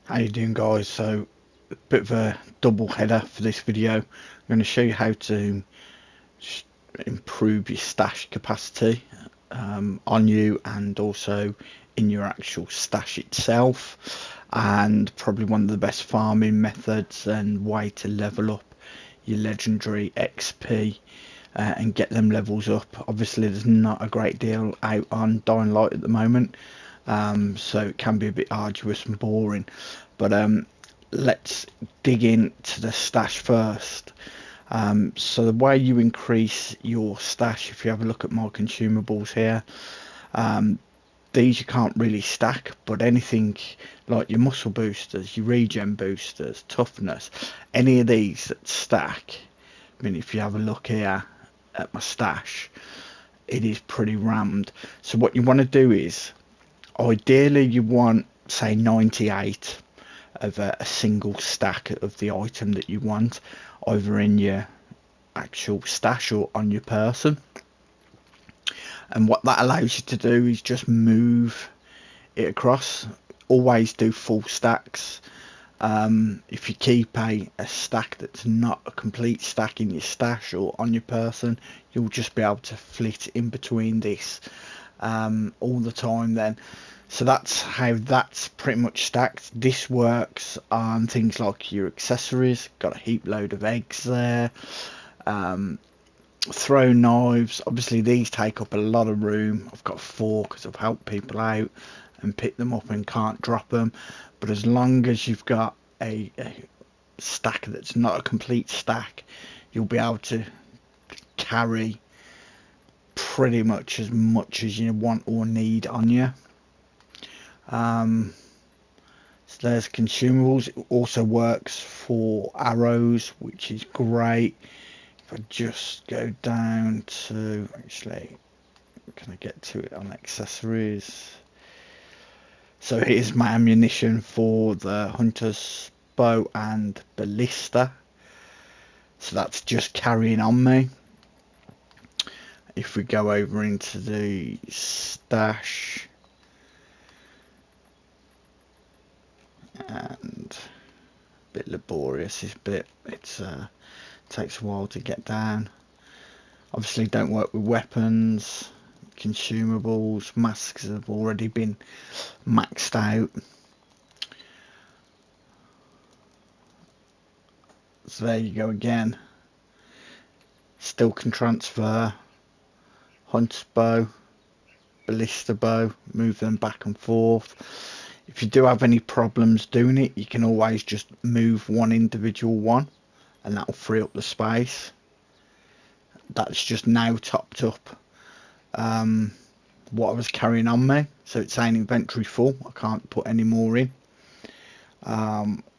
How you doing, guys? So a bit of a double header for this video. I'm going to show you how to improve your stash capacity on you, and also in your actual stash itself, and probably one of the best farming methods and way to level up your legendary XP and get them levels up. Obviously there's not a great deal out on Dying Light at the moment, so it can be a bit arduous and boring, but let's dig into the stash first. So the way you increase your stash, if you have a look at my consumables here, these you can't really stack, but anything like your muscle boosters, your regen boosters, toughness, any of these that stack, I mean, if you have a look here at my stash, it is pretty rammed. So what you want to do is, ideally you want, say, 98 of a single stack of the item that you want, either in your actual stash or on your person. And what that allows you to do is just move it across. Always do full stacks. If you keep a stack that's not a complete stack in your stash or on your person, you'll just be able to flit in between this all the time then. So that's how that's pretty much stacked. This works on things like your accessories. Got a heap load of eggs there. Throw knives, obviously these take up a lot of room. I've got 4 because I've helped people out and pick them up and can't drop them. But as long as you've got a stack that's not a complete stack, you'll be able to carry pretty much as you want or need on you. So there's consumables. It also works for arrows, which is great. If I just go down to, actually, can I get to it on accessories? So here's my ammunition for the hunter's bow and ballista. So that's just carrying on me. If we go over into the stash, and a bit laborious this bit, it's takes a while to get down. Obviously don't work with weapons. Consumables, masks have already been maxed out. So there you go again. Still can transfer. Hunter's bow, ballista bow, move them back and forth. If you do have any problems doing it, you can always just move one individual one and that'll free up the space. That's just now topped up what I was carrying on me, so it's saying inventory full. I can't put any more in.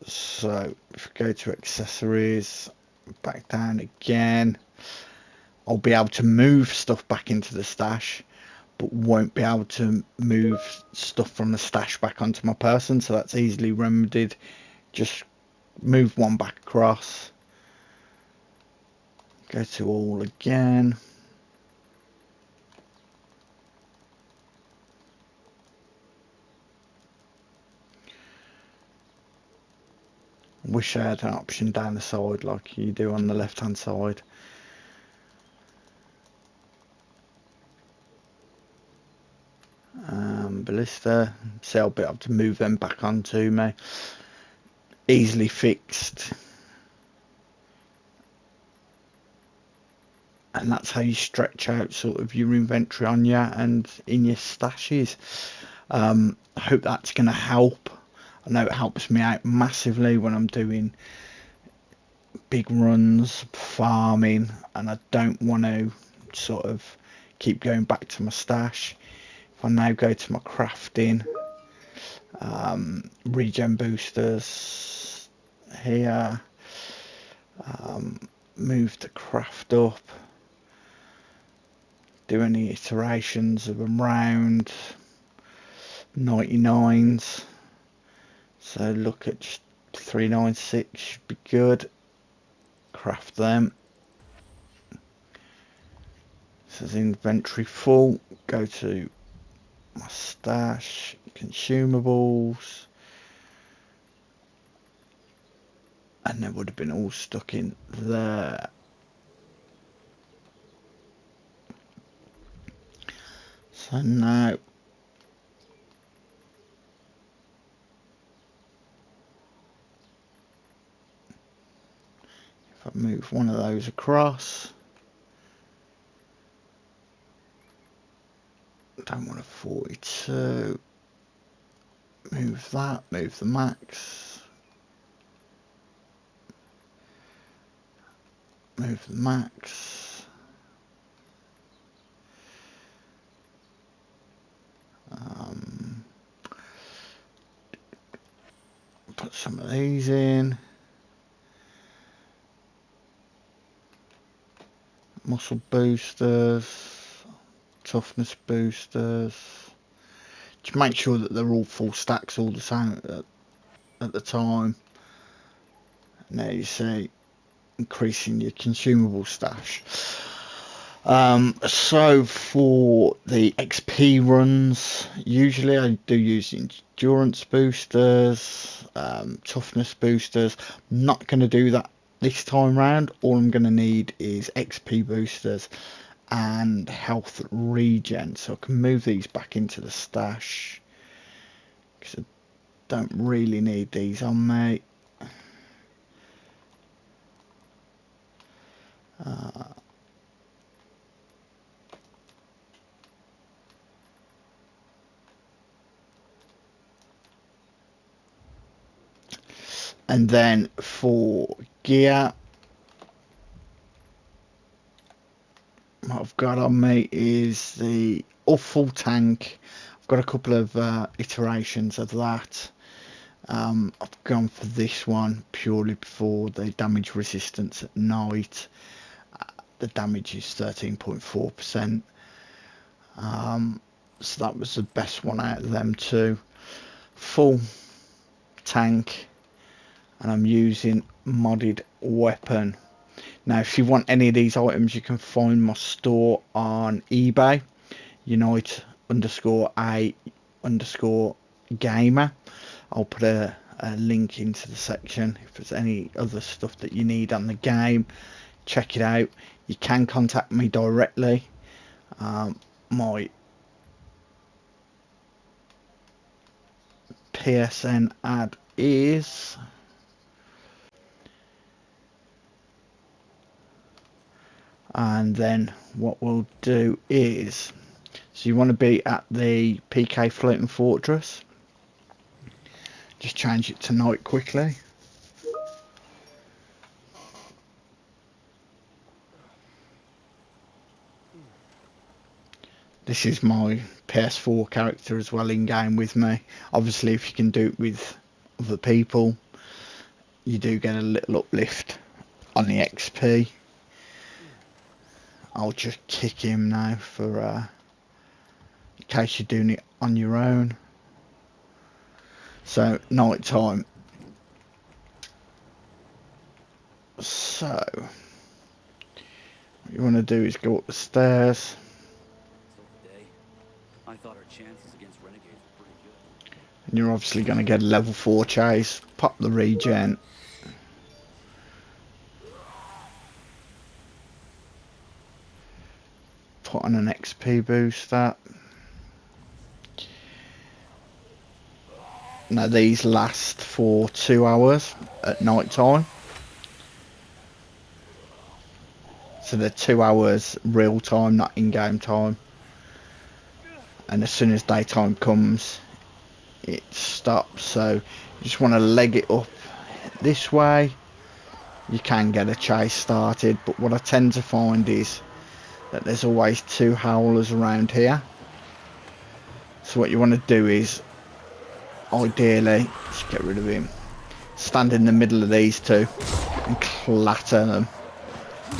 So if we go to accessories, back down again, I'll be able to move stuff back into the stash, but won't be able to move stuff from the stash back onto my person. So that's easily remedied. Just move one back across, go to all again. Wish I had an option down the side like you do on the left hand side. Ballista, so I'll be able to move them back onto me. Easily fixed. And that's how you stretch out sort of your inventory on you and in your stashes. I hope that's going to help. I know it helps me out massively when I'm doing big runs, farming, and I don't want to sort of keep going back to my stash. If I now go to my crafting, regen boosters here, move the craft up, do any iterations of them round 99s. So look at just 396 should be good. Craft them. Says inventory full. Go to my stash, consumables. and they would have been all stuck in there. So now if I move one of those across, don't want a 42, move that, move the max, move the max, put some of these in, muscle boosters, toughness boosters. Just make sure that they're all full stacks all the same at the time. Now you see, increasing your consumable stash. So for the XP runs, usually I do use endurance boosters, toughness boosters. I'm not going to do that this time round. All I'm going to need is XP boosters and health regen, so I can move these back into the stash because I don't really need these on me. And then for gear, what I've got on me is the full tank. I've got a couple of iterations of that. I've gone for this one purely for the damage resistance at night. The damage is 13.4%. So that was the best one out of them two. Full tank, and I'm using modded weapon. Now if you want any of these items, you can find my store on eBay, Unite_A_gamer. I'll put a link into the section. If there's any other stuff that you need on the game, check it out. You can contact me directly. My PSN ad is and then what we'll do is, so you want to be at the PK Floating Fortress. Just change it to night quickly. This is my PS4 character as well in game with me. Obviously if you can do it with other people, you do get a little uplift on the XP. I'll just kick him now for in case you're doing it on your own. So night time. So what you want to do is go up the stairs. I thought our chances against renegades were pretty good. And you're obviously going to get a level 4 chase. Pop the regen. Put on an XP booster. Now these last for 2 hours at night time. So they're 2 hours real time, not in-game time. And as soon as daytime comes, it stops. So you just want to leg it up this way. You can get a chase started, but what I tend to find is that there's always 2 howlers around here. So what you want to do is, ideally, just get rid of him, stand in the middle of these two and clatter them.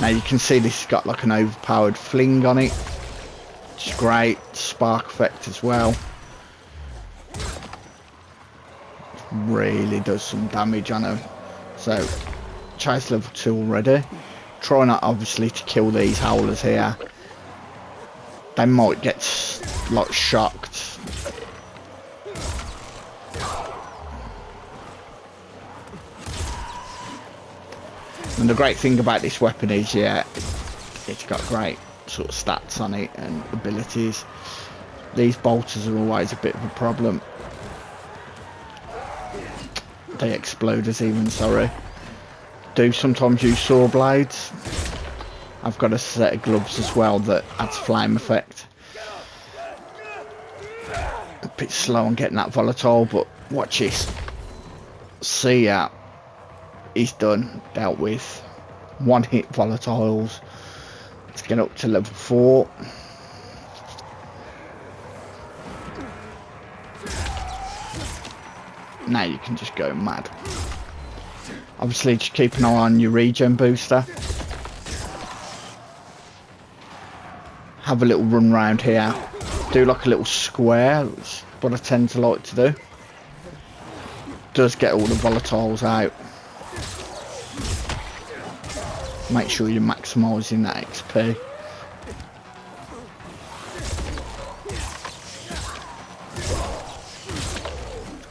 Now you can see this has got like an overpowered fling on it, which is great. Spark effect as well. Really does some damage on them. So chase level 2 already. Try not obviously to kill these howlers here. They might get like shocked. And the great thing about this weapon is, yeah, it's got great sort of stats on it and abilities. These bolters are always a bit of a problem. They exploders even, sorry. Do sometimes use saw blades. I've got a set of gloves as well that adds flame effect. A bit slow on getting that volatile, but watch this. See ya. He's done. Dealt with. One hit volatiles. Let's get up to level 4. Now you can just go mad. Obviously just keep an eye on your regen booster. Have a little run round here. Do like a little square. That's what I tend to like to do. Does get all the volatiles out. Make sure you're maximising that XP.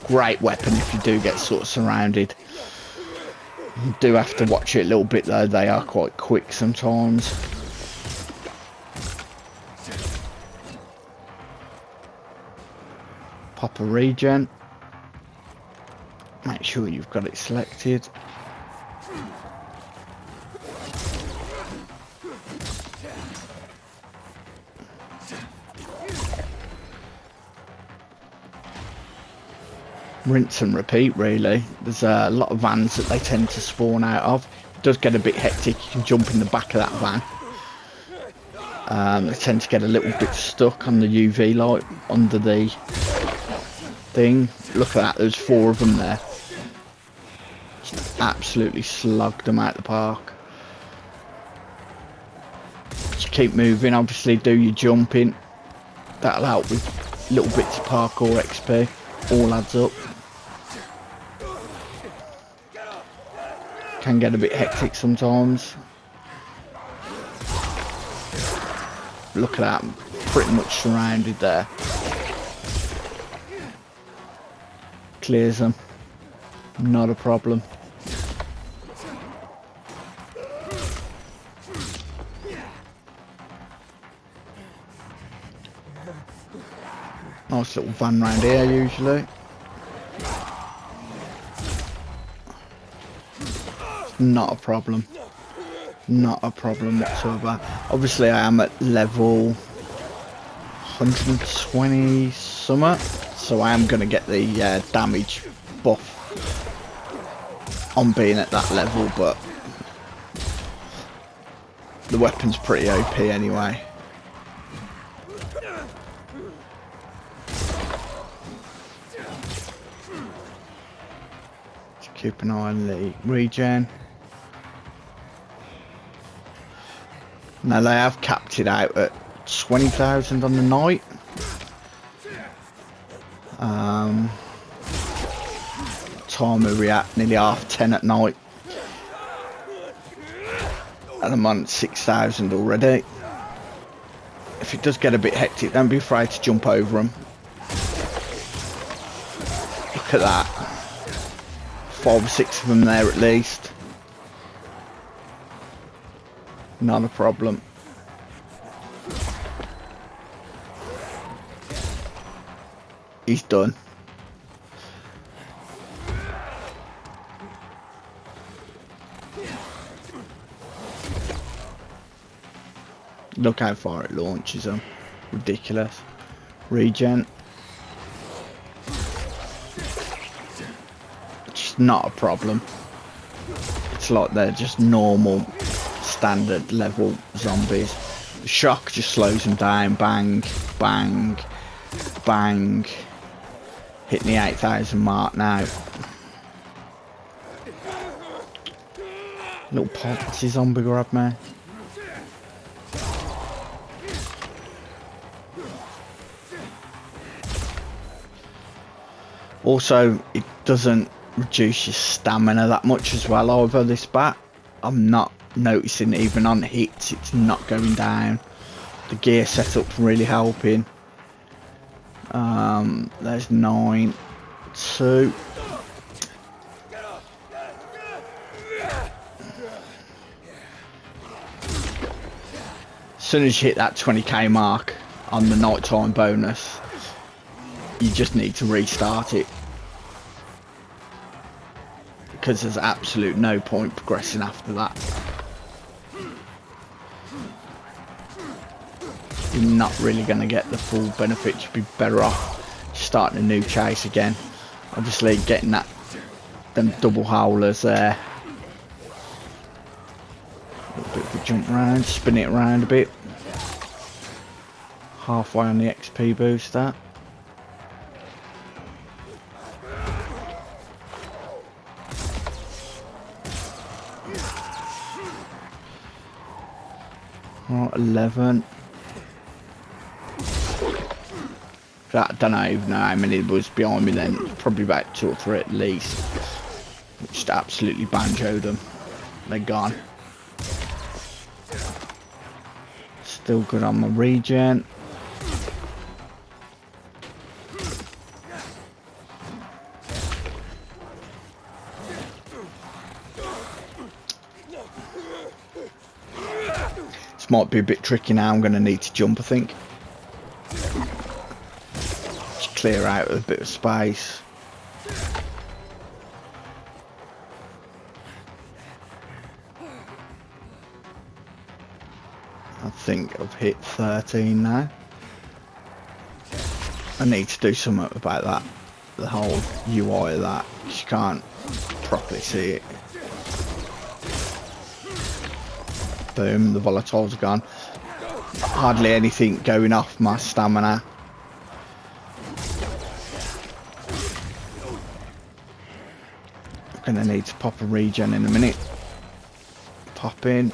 Great weapon if you do get sort of surrounded. You do have to watch it a little bit though, they are quite quick sometimes. Pop a regen. Make sure you've got it selected. Rinse and repeat really. There's a lot of vans that they tend to spawn out of. It does get a bit hectic. You can jump in the back of that van. They tend to get a little bit stuck on the UV light under the thing. Look at that, there's 4 of them there. Just absolutely slugged them out the park. Just keep moving, obviously do your jumping. That'll help with little bits of parkour XP. All adds up. Can get a bit hectic sometimes. Look at that, I'm pretty much surrounded there. Clears them, not a problem. Nice little van round here usually. Not a problem. Not a problem whatsoever. Obviously I am at level 120 something, so I am going to get the damage buff on being at that level, but the weapon's pretty OP anyway. Just keep an eye on the regen. Now they have capped it out at 20,000 on the night. Time of react nearly 10:30 at night, and I'm on 6,000 already. If it does get a bit hectic, don't be afraid to jump over them. Look at that, 5 or 6 of them there at least. Not a problem. He's done. Look how far it launches them. Ridiculous. Regen. Just not a problem. It's like they're just normal, standard level zombies. The shock just slows them down. Bang, bang, bang. Hitting the 8,000 mark now. Little poxy zombie grab me. Also, it doesn't reduce your stamina that much as well over this bat. I'm not noticing even on hits it's not going down. The gear setup's really helping. There's 9, 2. soon as you hit that 20k mark on the nighttime bonus, you just need to restart it, because there's absolute no point progressing after that. You're not really going to get the full benefit. You'd be better off starting a new chase again. Obviously getting them double howlers there. A little bit of a jump around, spin it around a bit. Halfway on the XP booster. Right, 11. I don't even know how many was behind me then. Probably about 2 or 3 at least. Just absolutely banjoed them. They're gone. Still good on my regen. This might be a bit tricky now. I'm going to need to jump, I think. Just clear out a bit of space. I think I've hit 13 now. I need to do something about that. The whole UI of that. You can't properly see it. Boom, the volatiles are gone. Hardly anything going off my stamina. I'm gonna need to pop a regen in a minute. Pop in.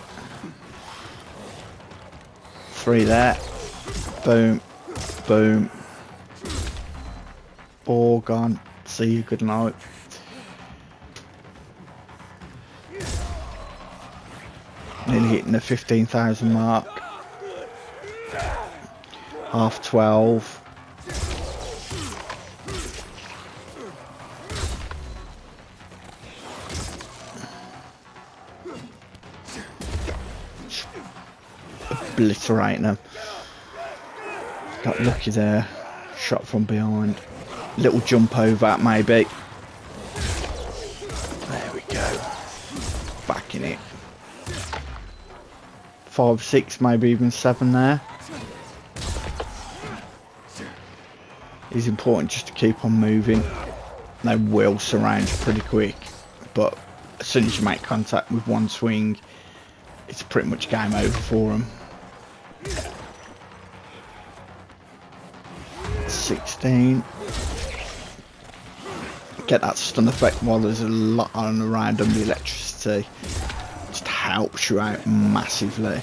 3 there. Boom. Boom. 4 gone. See you, good night. Nearly hitting the 15,000 mark. 12:30. Obliterating them. Got lucky there. Shot from behind. Little jump over maybe. There we go. Back in it. 5, 6, maybe even 7 there. It's important just to keep on moving. They will surround you pretty quick, but as soon as you make contact with one swing, it's pretty much game over for them. 16. Get that stun effect while there's a lot on around them. The electricity just helps you out massively.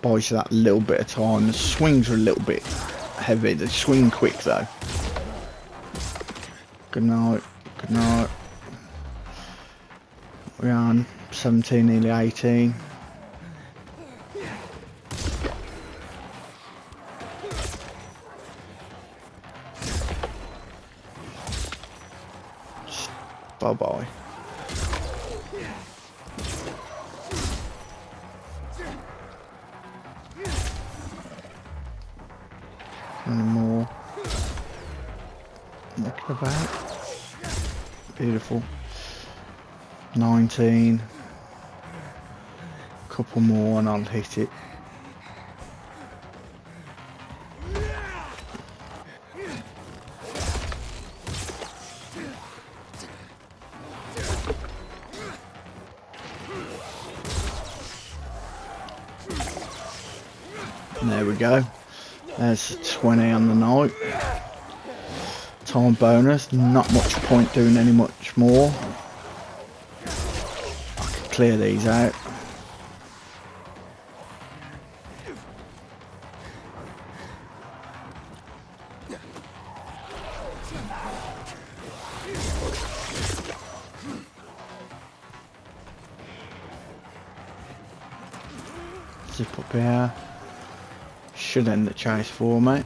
Buys you that little bit of time. The swings are a little bit heavy. They swing quick though. Good night. Good night. We're on 17, nearly 18. Bye bye. Any more? Looking about. Beautiful. 19. Couple more and I'll hit it. And there we go. There's 20 on the night. Time bonus. Not much point doing any much more. I can clear these out. Zip up here. Should end the chase for me.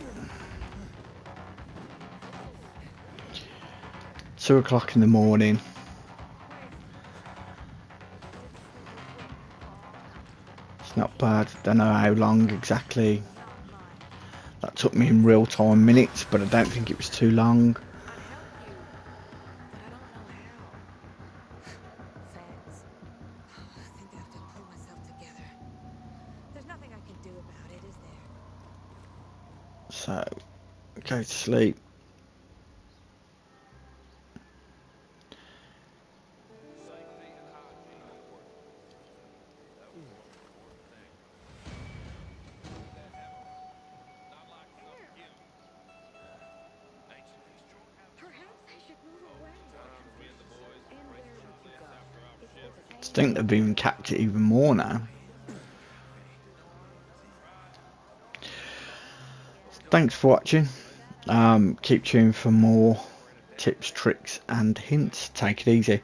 2 o'clock in the morning. but I don't know how long exactly that took me in real time minutes, but I don't think it was too long. I'd help you, but I don't know how. Thanks. I think I have to pull myself together. There's nothing I can do about it, is there? So, go to sleep. Perhaps I should move away. And where would you go? If it was a I think they've even capped it even more now. Thanks for watching. Keep tuned for more tips, tricks and hints. Take it easy.